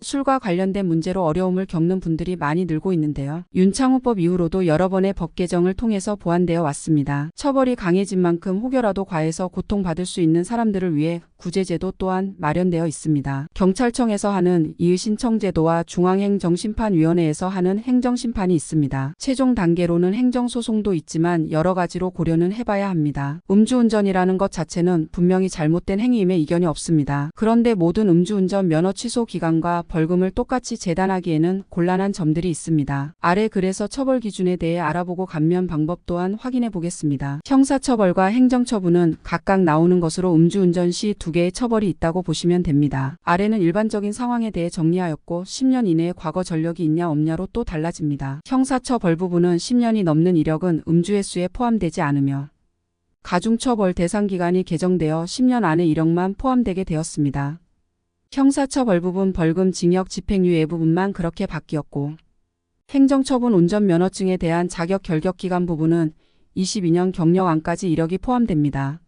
술과 관련된 문제로 어려움을 겪는 분들이 많이 늘고 있는데요. 윤창호법 이후로도 여러 번의 법 개정을 통해서 보완되어 왔습니다. 처벌이 강해진 만큼 혹여라도 과해서 고통받을 수 있는 사람들을 위해 구제제도 또한 마련되어 있습니다. 경찰청에서 하는 이의신청제도와 중앙행정심판위원회에서 하는 행정심판이 있습니다. 최종 단계로는 행정소송도 있지만 여러 가지로 고려는 해봐야 합니다. 음주운전이라는 것 자체는 분명히 잘못된 행위임에 이견이 없습니다. 그런데 모든 음주운전 면허 취소 기간과 벌금을 똑같이 재단하기에는 곤란한 점들이 있습니다. 아래 그래서 처벌 기준에 대해 알아보고 감면 방법 또한 확인해 보겠습니다. 형사처벌과 행정처분은 각각 나오는 것으로 음주운전 시 두 개의 처벌이 있다고 보시면 됩니다. 아래는 일반적인 상황에 대해 정리하였고 10년 이내에 과거 전력이 있냐 없냐로 또 달라집니다. 형사처벌 부분은 10년이 넘는 이력은 음주 횟수에 포함되지 않으며 가중처벌 대상 기간이 개정되어 10년 안의 이력만 포함되게 되었습니다. 형사처벌 부분 벌금, 징역, 집행유예 부분만 그렇게 바뀌었고 행정처분 운전면허증에 대한 자격 결격기간 부분은 22년 경력안까지 이력이 포함됩니다.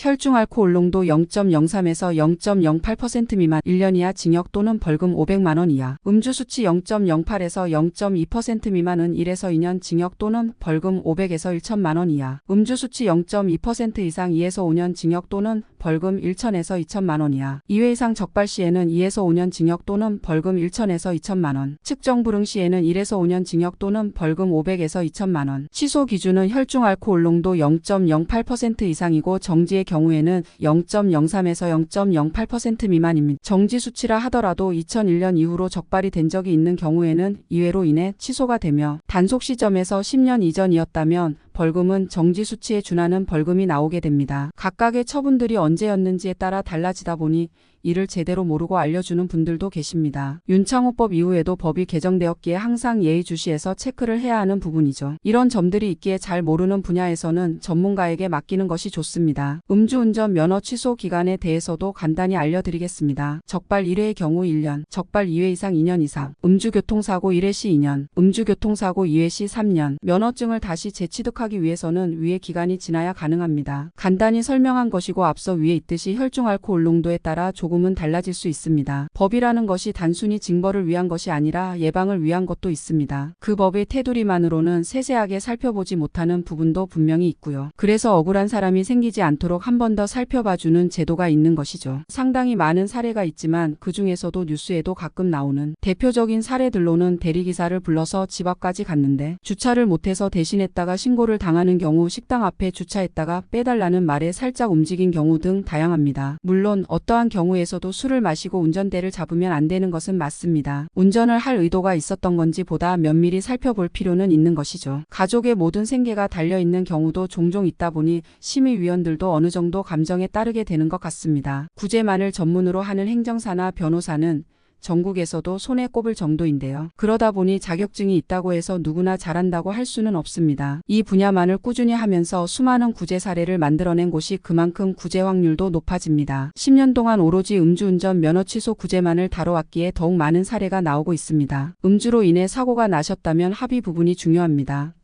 혈중 알코올 농도 0.03에서 0.08% 미만 1년 이하 징역 또는 벌금 500만 원 이하, 음주 수치 0.08에서 0.2% 미만은 1에서 2년 징역 또는 벌금 500에서 1천만 원 이하, 음주 수치 0.2% 이상 2에서 5년 징역 또는 벌금 1천에서 2천만 원 이하, 2회 이상 적발 시에는 2에서 5년 징역 또는 벌금 1천에서 2천만 원, 측정 불응 시에는 1에서 5년 징역 또는 벌금 500에서 2천만 원. 취소 기준은 혈중 알코올 농도 0.08% 이상이고 정지의 경우에는 0.03에서 0.08% 미만입니다. 정지 수치라 하더라도 2001년 이후로 적발이 된 적이 있는 경우에는 이회로 인해 취소가 되며 단속 시점에서 10년 이전이었다면 벌금은 정지 수치에 준하는 벌금이 나오게 됩니다. 각각의 처분들이 언제였는지에 따라 달라지다 보니 이를 제대로 모르고 알려주는 분들도 계십니다. 윤창호법 이후에도 법이 개정되었기에 항상 예의주시해서 체크를 해야 하는 부분이죠. 이런 점들이 있기에 잘 모르는 분야에서는 전문가에게 맡기는 것이 좋습니다. 음주운전 면허 취소 기간에 대해서도 간단히 알려드리겠습니다. 적발 1회의 경우 1년, 적발 2회 이상 2년 이상, 음주교통사고 1회 시 2년, 음주교통사고 2회 시 3년, 면허증을 다시 재취득하기 위해서는 위의 기간이 지나야 가능합니다. 간단히 설명한 것이고 앞서 위에 있듯이 혈중 알코올 농도에 따라 조금은 달라질 수 있습니다. 법이라는 것이 단순히 징벌을 위한 것이 아니라 예방을 위한 것도 있습니다. 그 법의 테두리만으로는 세세하게 살펴보지 못하는 부분도 분명히 있고요. 그래서 억울한 사람이 생기지 않도록 한 번 더 살펴봐주는 제도가 있는 것이죠. 상당히 많은 사례가 있지만 그 중에서도 뉴스에도 가끔 나오는 대표적인 사례들로는 대리기사를 불러서 집 앞까지 갔는데 주차를 못해서 대신했다가 신고를 당하는 경우, 식당 앞에 주차했다가 빼달라는 말에 살짝 움직인 경우 등 다양합니다. 물론 어떠한 경우에서도 술을 마시고 운전대를 잡으면 안 되는 것은 맞습니다. 운전을 할 의도가 있었던 건지 보다 면밀히 살펴볼 필요는 있는 것이죠. 가족의 모든 생계가 달려있는 경우도 종종 있다 보니 심의위원들도 어느 정도 감정에 따르게 되는 것 같습니다. 구제만을 전문으로 하는 행정사나 변호사는 전국에서도 손에 꼽을 정도인데요. 그러다 보니 자격증이 있다고 해서 누구나 잘한다고 할 수는 없습니다. 이 분야만을 꾸준히 하면서 수많은 구제 사례를 만들어낸 곳이 그만큼 구제 확률도 높아집니다. 10년 동안 오로지 음주운전 면허 취소 구제만을 다뤄왔기에 더욱 많은 사례가 나오고 있습니다. 음주로 인해 사고가 나셨다면 합의 부분이 중요합니다.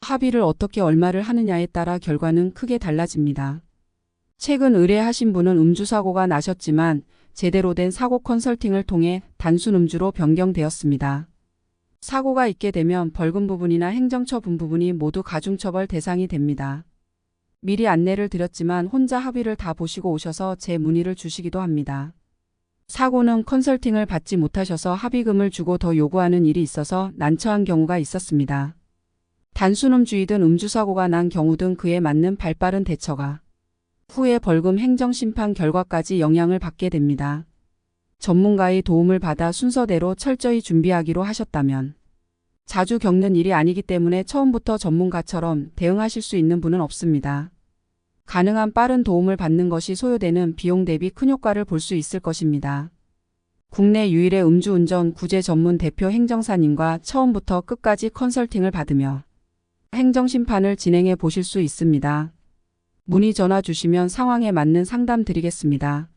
합의를 어떻게 얼마를 하느냐에 따라 결과는 크게 달라집니다. 최근 의뢰하신 분은 음주사고가 나셨지만 제대로 된 사고 컨설팅을 통해 단순 음주로 변경되었습니다. 사고가 있게 되면 벌금 부분이나 행정처분 부분이 모두 가중처벌 대상이 됩니다. 미리 안내를 드렸지만 혼자 합의를 다 보시고 오셔서 제 문의를 주시기도 합니다. 사고는 컨설팅을 받지 못하셔서 합의금을 주고 더 요구하는 일이 있어서 난처한 경우가 있었습니다. 단순음주이든 음주사고가 난 경우 등 그에 맞는 발빠른 대처가 후에 벌금 행정심판 결과까지 영향을 받게 됩니다. 전문가의 도움을 받아 순서대로 철저히 준비하기로 하셨다면 자주 겪는 일이 아니기 때문에 처음부터 전문가처럼 대응하실 수 있는 분은 없습니다. 가능한 빠른 도움을 받는 것이 소요되는 비용 대비 큰 효과를 볼 수 있을 것입니다. 국내 유일의 음주운전 구제 전문 대표 행정사님과 처음부터 끝까지 컨설팅을 받으며 행정심판을 진행해 보실 수 있습니다. 문의 전화 주시면 상황에 맞는 상담 드리겠습니다.